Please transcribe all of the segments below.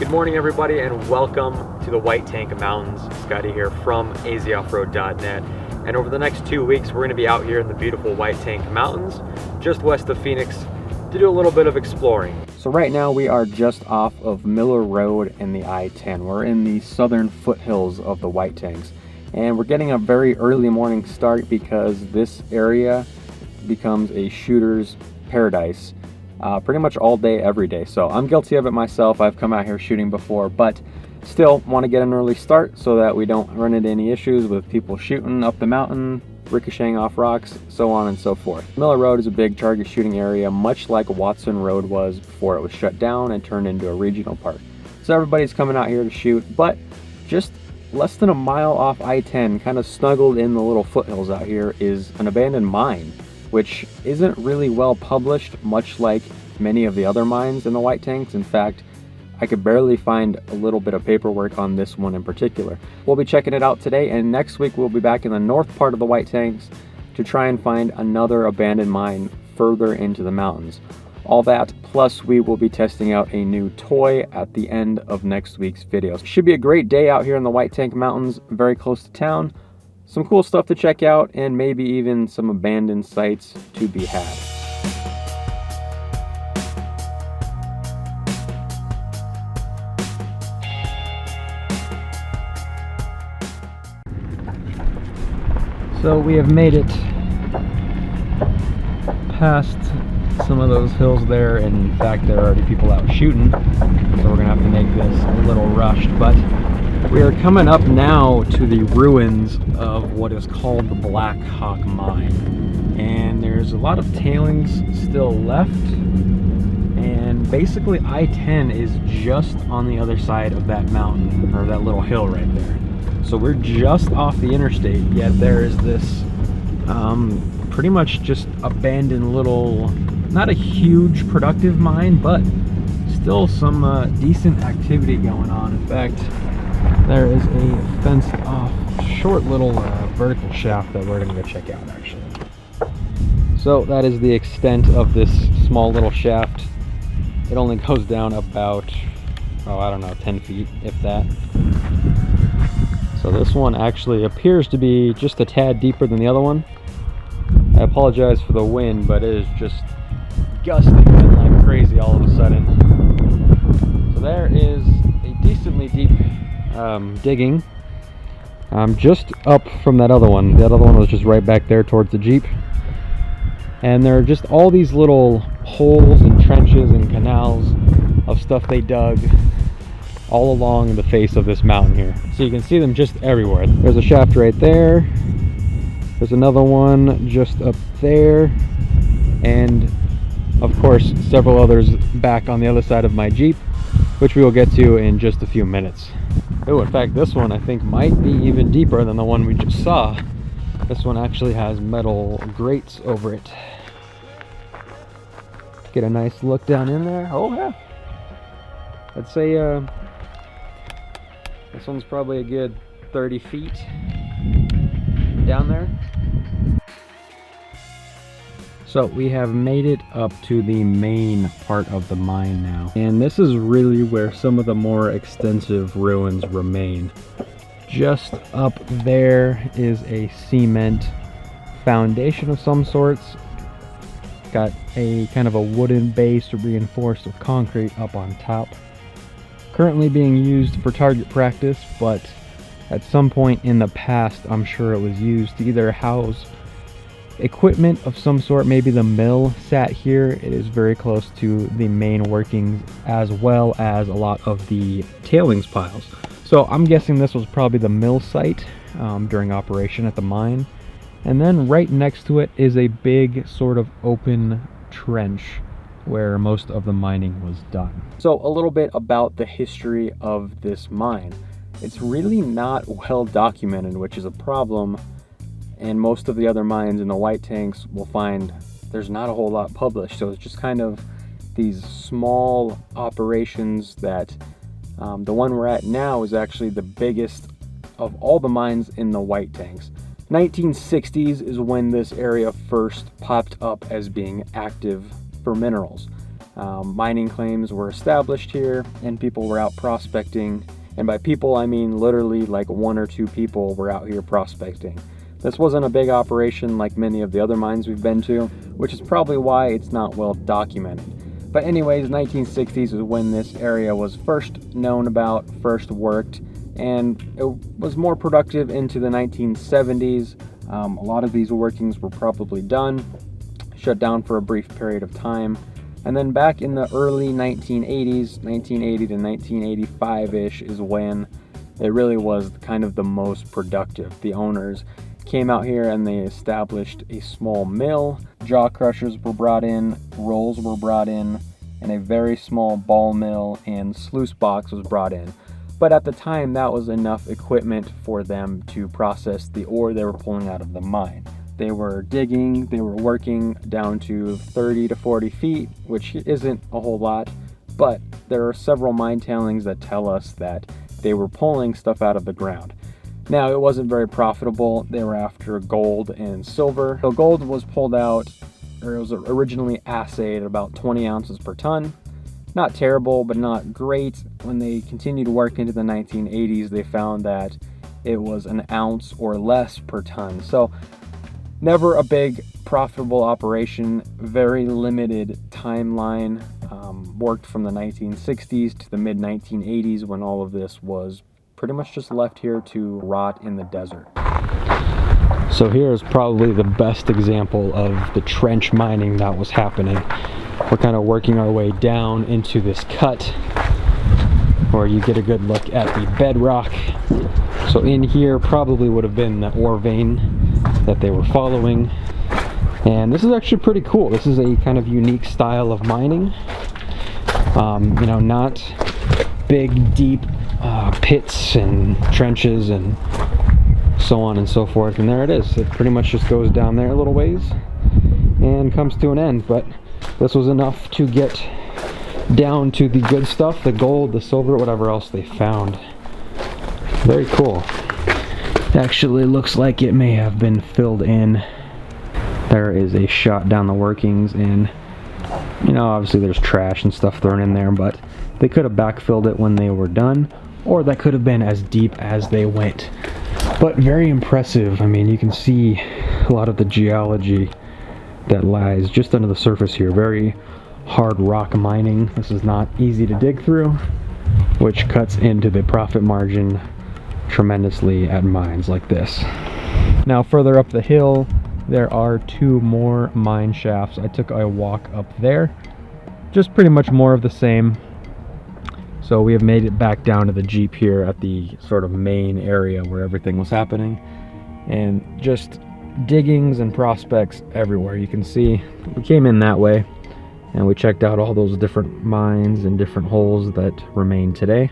Good morning, everybody, and welcome to the White Tank Mountains. Scotty here from azoffroad.net. And over the next 2 weeks, we're going to be out here in the beautiful White Tank Mountains, just west of Phoenix, to do a little bit of exploring. So right now we are just off of Miller Road and the I-10. We're in the southern foothills of the White Tanks. And we're getting a very early morning start because this area becomes a shooter's paradise. Pretty much all day, every day. So I'm guilty of it myself. I've come out here shooting before, but still want to get an early start so that we don't run into any issues with people shooting up the mountain, ricocheting off rocks, so on and so forth. Miller Road is a big target shooting area, much like Watson Road was before it was shut down and turned into a regional park. So everybody's coming out here to shoot, but just less than a mile off I-10, kind of snuggled in the little foothills out here, is an abandoned mine, which isn't really well published, much like many of the other mines in the White Tanks. In fact, I could barely find a little bit of paperwork on this one in particular. We'll be checking it out today, and next week we'll be back in the north part of the White Tanks to try and find another abandoned mine further into the mountains. All that, plus we will be testing out a new toy at the end of next week's video. Should be a great day out here in the White Tank Mountains, very close to town. Some cool stuff to check out, and maybe even some abandoned sites to be had. So we have made it past some of those hills there, and in fact there are already people out shooting, so we're gonna have to make this a little rushed, but we are coming up now to the ruins of what is called the Blackhawk mine, and there's a lot of tailings still left, and basically I-10 is just on the other side of that mountain, or that little hill right there. So we're just off the interstate, yet there is this pretty much just abandoned little, not a huge productive mine, but still some decent activity going on. In fact, there is a fenced off short little vertical shaft that we're going to go check out actually. So that is the extent of this small little shaft. It only goes down about, oh, I don't know, 10 feet, if that. So this one actually appears to be just a tad deeper than the other one. I apologize for the wind, but it is just gusting in like crazy all of a sudden. So there is a decently deep digging. Just up from that other one. That other one was just right back there towards the Jeep. And there are just all these little holes and trenches and canals of stuff they dug all along the face of this mountain here. So you can see them just everywhere. There's a shaft right there. There's another one just up there. And of course, several others back on the other side of my Jeep, which we will get to in just a few minutes. Oh, in fact, this one I think might be even deeper than the one we just saw. This one actually has metal grates over it. Get a nice look down in there. Oh yeah. I'd say this one's probably a good 30 feet down there. So we have made it up to the main part of the mine now. And this is really where some of the more extensive ruins remain. Just up there is a cement foundation of some sorts. Got a kind of a wooden base reinforced with concrete up on top. Currently being used for target practice, but at some point in the past I'm sure it was used to either house equipment of some sort. Maybe the mill sat here. It is very close to the main workings, as well as a lot of the tailings piles. So I'm guessing this was probably the mill site during operation at the mine. And then right next to it is a big sort of open trench where most of the mining was done. So a little bit about the history of this mine. It's really not well documented, which is a problem. And most of the other mines in the White Tanks will find there's not a whole lot published. So it's just kind of these small operations that the one we're at now is actually the biggest of all the mines in the White Tanks. 1960s is when this area first popped up as being active for minerals. Mining claims were established here, and people were out prospecting. And by people, I mean literally like 1 or 2 people were out here prospecting. This wasn't a big operation like many of the other mines we've been to, which is probably why it's not well documented. But anyways, 1960s was when this area was first known about, first worked, and it was more productive into the 1970s. A lot of these workings were probably done, shut down for a brief period of time. And then back in the early 1980s, 1980 to 1985-ish is when it really was kind of the most productive. The owners came out here and they established a small mill. Jaw crushers were brought in, rolls were brought in, and a very small ball mill and sluice box was brought in. But at the time, that was enough equipment for them to process the ore they were pulling out of the mine. They were digging, they were working down to 30 to 40 feet, which isn't a whole lot, but there are several mine tailings that tell us that they were pulling stuff out of the ground. Now, it wasn't very profitable. They were after gold and silver. So gold was pulled out, or it was originally assayed at about 20 ounces per ton. Not terrible, but not great. When they continued to work into the 1980s, they found that it was an ounce or less per ton. So never a big profitable operation, very limited timeline. Worked from the 1960s to the mid 1980s when all of this was pretty much just left here to rot in the desert. So here is probably the best example of the trench mining that was happening. We're kind of working our way down into this cut where you get a good look at the bedrock. So in here probably would have been the ore vein that they were following. And this is actually pretty cool. This is a kind of unique style of mining. You know, not big, deep pits and trenches and so on and so forth. And there it is. It pretty much just goes down there a little ways and comes to an end. But this was enough to get down to the good stuff, the gold, the silver, whatever else they found. Very cool. Actually looks like it may have been filled in. There is a shot down the workings, and you know, obviously there's trash and stuff thrown in there, but they could have backfilled it when they were done, or that could have been as deep as they went. But very impressive. I mean, you can see a lot of the geology that lies just under the surface here. Very hard rock mining. This is not easy to dig through, which cuts into the profit margin tremendously at mines like this. Now further up the hill there are 2 more mine shafts. I took a walk up there, just pretty much more of the same. So we have made it back down to the Jeep here at the sort of main area where everything was happening, and just diggings and prospects everywhere. You can see we came in that way and we checked out all those different mines and different holes that remain today.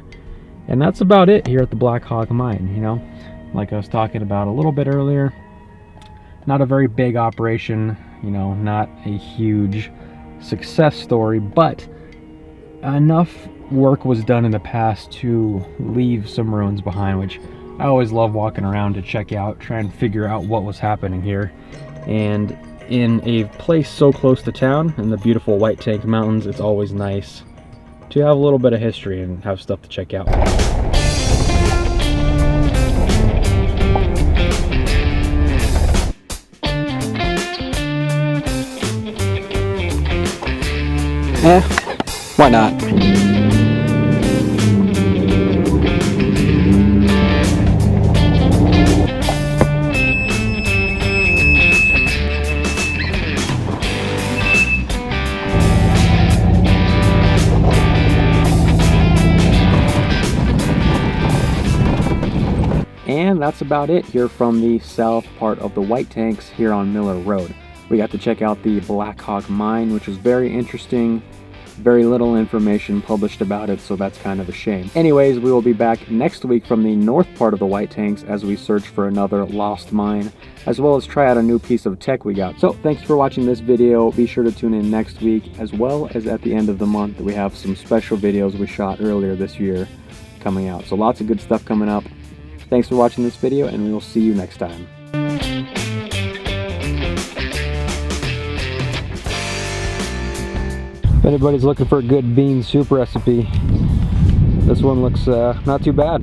And that's about it here at the Blackhawk mine. You know, like I was talking about a little bit earlier, not a very big operation, you know, not a huge success story, but enough work was done in the past to leave some ruins behind, which I always love walking around to check out, try and figure out what was happening here. And in a place so close to town, in the beautiful White Tank Mountains, it's always nice to have a little bit of history and have stuff to check out. Why not? And that's about it here from the south part of the White Tanks here on Miller Road. We got to check out the Blackhawk mine, which was very interesting. Very little information published about it, so that's kind of a shame. Anyways, we will be back next week from the north part of the White Tanks as we search for another lost mine, as well as try out a new piece of tech we got. So thank you for watching this video. Be sure to tune in next week, as well as at the end of the month. We have some special videos we shot earlier this year coming out. So lots of good stuff coming up. Thanks for watching this video, and we will see you next time. If anybody's looking for a good bean soup recipe, this one looks not too bad.